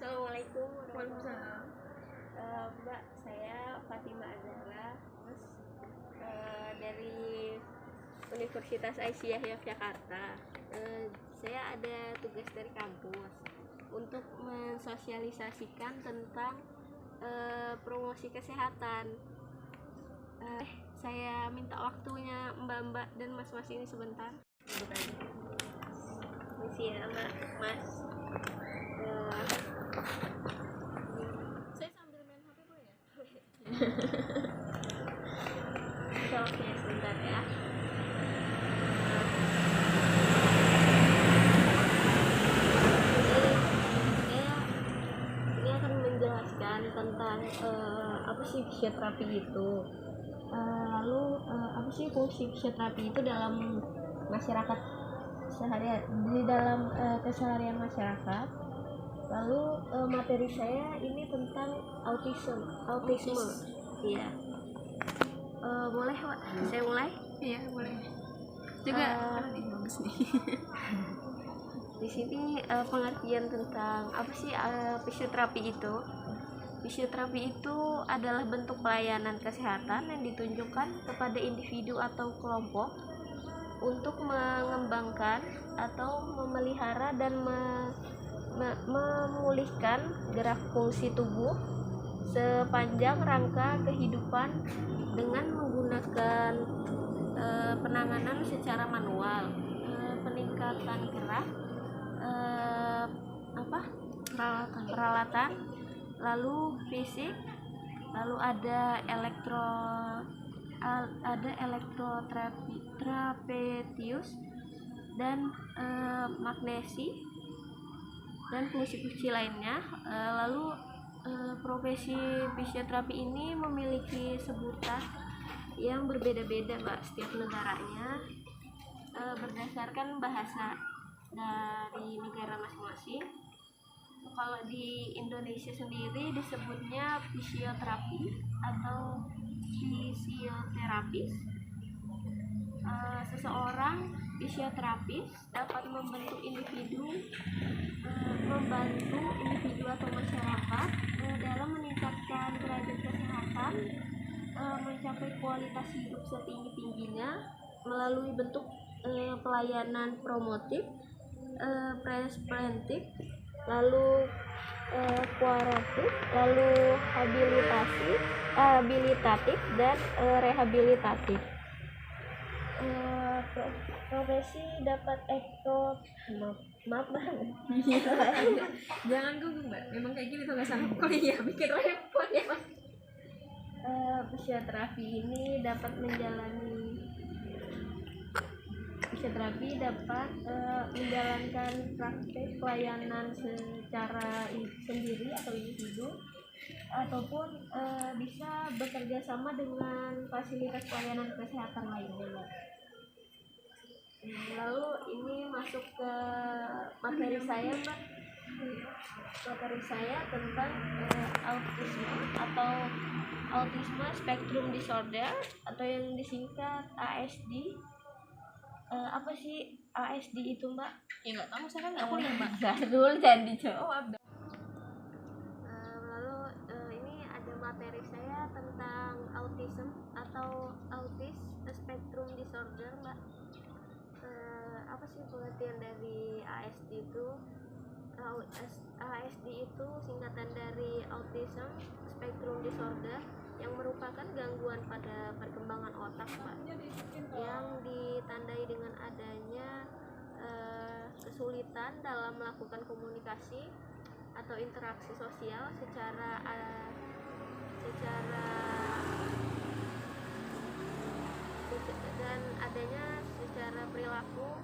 Assalamualaikum warahmatullahi Waalaikumsalam. wabarakatuh. Mbak, saya Fatima Azahra, dari Universitas Aisyah Yogyakarta. Saya ada tugas dari kampus untuk mensosialisasikan tentang promosi kesehatan. Saya minta waktunya Mbak-mbak dan mas-mas ini sebentar. Misi ya Mas. Saya sambil main HP boleh ya? Oke, sebentar ya. Ini akan menjelaskan tentang apa sih fisioterapi itu. Lalu apa sih fungsi fisioterapi itu dalam masyarakat seharian, di dalam keseharian masyarakat. Lalu materi saya ini tentang autisme. Iya. Boleh Pak, saya mulai? Iya, boleh. Juga bagus nih. Di sini pengertian tentang apa sih fisioterapi itu. Fisioterapi itu adalah bentuk pelayanan kesehatan yang ditunjukkan kepada individu atau kelompok untuk mengembangkan atau memelihara dan memulihkan gerak fungsi tubuh sepanjang rangka kehidupan dengan menggunakan penanganan secara manual, peningkatan gerak, peralatan, lalu fisik, lalu ada elektrotrapetius dan magnesi dan fungsi-fungsi lainnya. Lalu profesi fisioterapi ini memiliki sebutan yang berbeda-beda Mbak, setiap negaranya berdasarkan bahasa dari negara masing-masing. Kalau di Indonesia sendiri disebutnya fisioterapi atau fisioterapis. Seseorang fisioterapis dapat membantu individu atau masyarakat dalam meningkatkan derajat kesehatan, mencapai kualitas hidup setinggi-tingginya melalui bentuk pelayanan promotif, preventif, lalu kuratif, lalu habilitatif dan rehabilitatif. Profesi dapat maaf Jangan gugup, Mbak. Memang kayak gini tuh nggak salah kuliah, bikin repot ya, Mas. Fisioterapi dapat menjalankan praktek pelayanan secara sendiri atau individu, ataupun bisa bekerja sama dengan fasilitas pelayanan kesehatan lainnya. Lalu ini masuk ke materi saya Mbak. Materi saya tentang autisme atau autisme spectrum disorder atau yang disingkat ASD. Apa sih ASD itu Mbak? Ya nggak tahu, saya kan nggak kuliah, Mbak. Dulu jangan dijawab. Lalu ini ada materi saya tentang autism atau autis spectrum disorder Mbak. Apa sih pengertian dari ASD itu? ASD itu singkatan dari Autism Spectrum Disorder, yang merupakan gangguan pada perkembangan otak Pak, yang ditandai dengan adanya kesulitan dalam melakukan komunikasi atau interaksi sosial dan adanya secara perilaku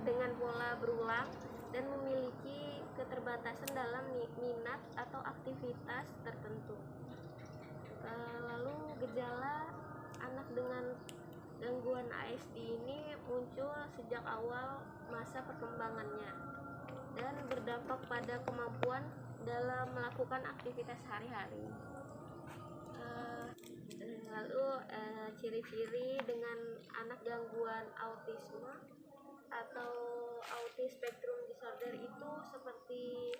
dengan pola berulang dan memiliki keterbatasan dalam minat atau aktivitas tertentu. Lalu gejala anak dengan gangguan ASD ini muncul sejak awal masa perkembangannya dan berdampak pada kemampuan dalam melakukan aktivitas sehari-hari. Lalu ciri-ciri dengan anak gangguan autisme atau autis spectrum disorder itu seperti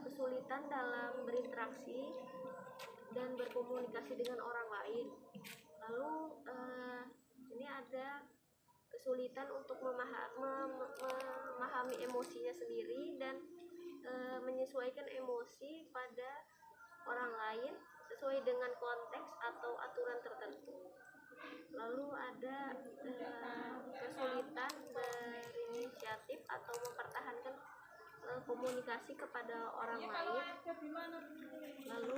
kesulitan dalam berinteraksi dan berkomunikasi dengan orang lain. Lalu ini ada kesulitan untuk memahami emosinya sendiri dan menyesuaikan emosi pada orang lain sesuai dengan konteks atau aturan tertentu. Lalu ada kesulitan berinisiatif atau mempertahankan komunikasi kepada orang lain. Lalu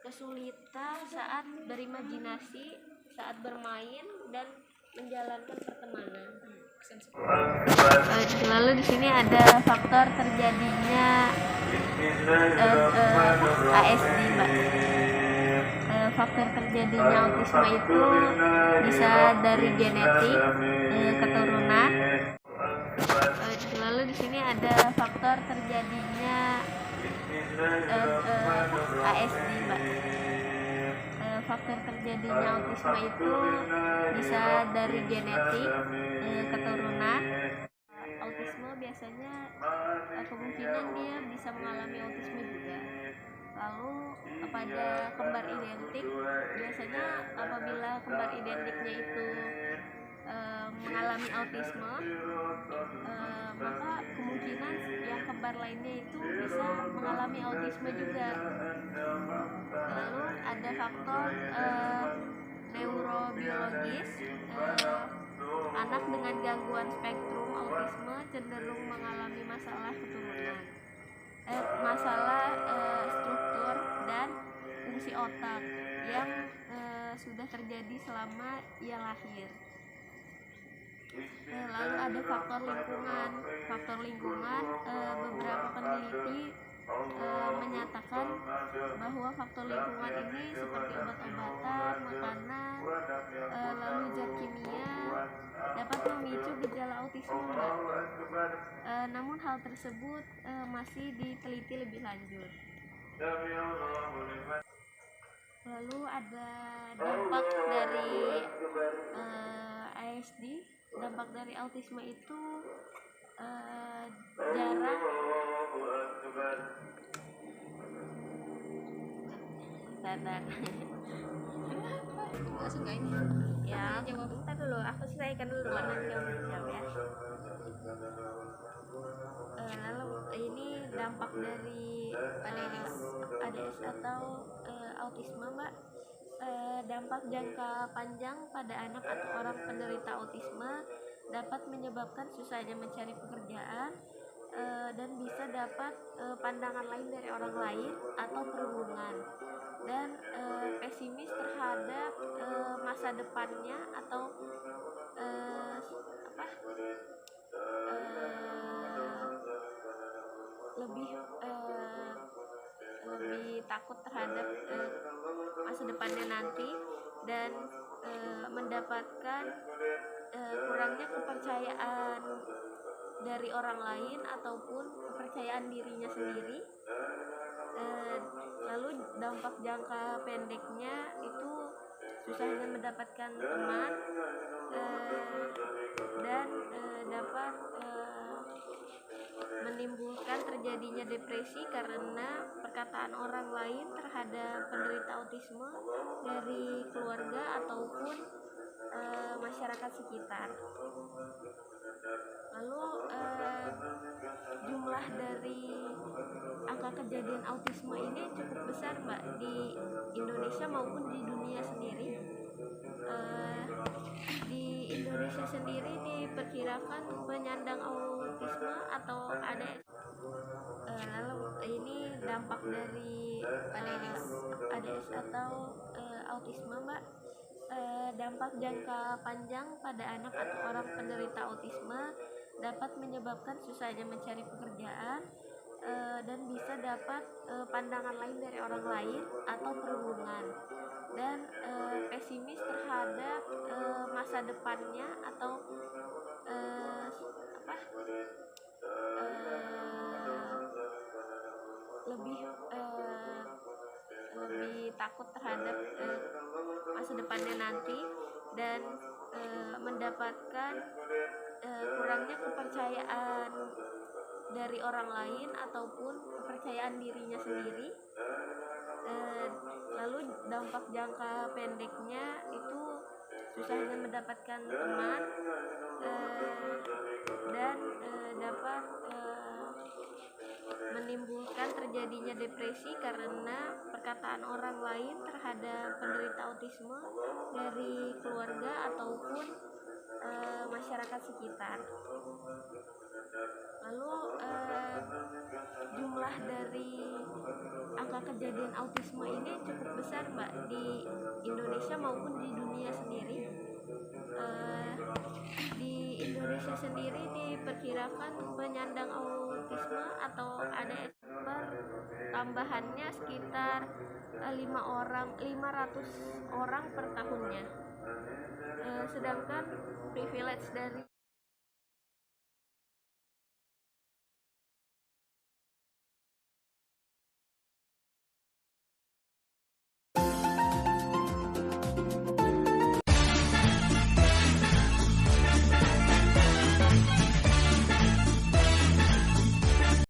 kesulitan saat berimajinasi, saat bermain dan menjalankan pertemanan. Lalu di sini ada faktor terjadinya ASD, Mbak. Faktor terjadinya autisme itu bisa dari genetik, keturunan. Lalu di sini ada faktor terjadinya ASD, Mbak. Faktor terjadinya autisme itu bisa dari genetik, keturunan. Autisme biasanya kemungkinan dia bisa mengalami autisme juga. Lalu pada kembar identik, biasanya apabila kembar identiknya itu mengalami autisme, maka kemungkinan yang kembar lainnya itu bisa mengalami autisme juga. Lalu ada faktor neurobiologis. Anak dengan gangguan spektrum autisme cenderung mengalami masalah keturunan, masalah struktur dan fungsi otak yang sudah terjadi selama ia lahir. Lalu ada faktor lingkungan. Faktor lingkungan, beberapa peneliti menyatakan bahwa faktor lingkungan ini seperti obat-obatan, makanan, lalu zat kimia dapat memicu gejala autisme, Mbak. Namun hal tersebut masih diteliti lebih lanjut. Lalu ada dampak dari ASD. Dampak dari autisme itu jarang langsung gak ini ya, jawab bentar dulu, aku selesaikan dulu nanti kamu jawab ya. Lalu ini dampak dari ADS atau autisme, Mbak. Dampak jangka panjang pada anak atau orang penderita autisme dapat menyebabkan susahnya mencari pekerjaan dan bisa dapat pandangan lain dari orang lain atau perhubungan, dan pesimis terhadap masa depannya atau lebih takut terhadap masa depannya nanti, dan mendapatkan kurangnya kepercayaan dari orang lain ataupun kepercayaan dirinya sendiri. Lalu dampak jangka pendeknya itu susahnya mendapatkan teman, dan dapat menimbulkan terjadinya depresi karena perkataan orang lain terhadap penderita autisme dari keluarga ataupun masyarakat sekitar. Lalu jumlah dari angka kejadian autisme ini cukup besar, Mbak, di Indonesia maupun di dunia sendiri. Di Indonesia sendiri diperkirakan penyandang autisme atau ADS. Lalu ini dampak dari ADS atau autisme, Mbak. Dampak jangka panjang pada anak atau orang penderita autisme dapat menyebabkan susahnya mencari pekerjaan dan bisa dapat pandangan lain dari orang lain atau perhubungan, dan pesimis terhadap masa depannya atau lebih takut terhadap masa depannya nanti, dan mendapatkan kurangnya kepercayaan dari orang lain ataupun kepercayaan dirinya sendiri. Lalu dampak jangka pendeknya itu susahnya mendapatkan teman, dan dapat menimbulkan terjadinya depresi karena perkataan orang lain terhadap penderita autisme dari keluarga ataupun masyarakat sekitar. Lalu jumlah dari angka kejadian autisme ini cukup besar, Mbak, di Indonesia maupun di dunia sendiri. Di Indonesia sendiri diperkirakan penyandang autisme atau ADHD tambahannya sekitar 500 orang per tahunnya. Sedangkan privilege dari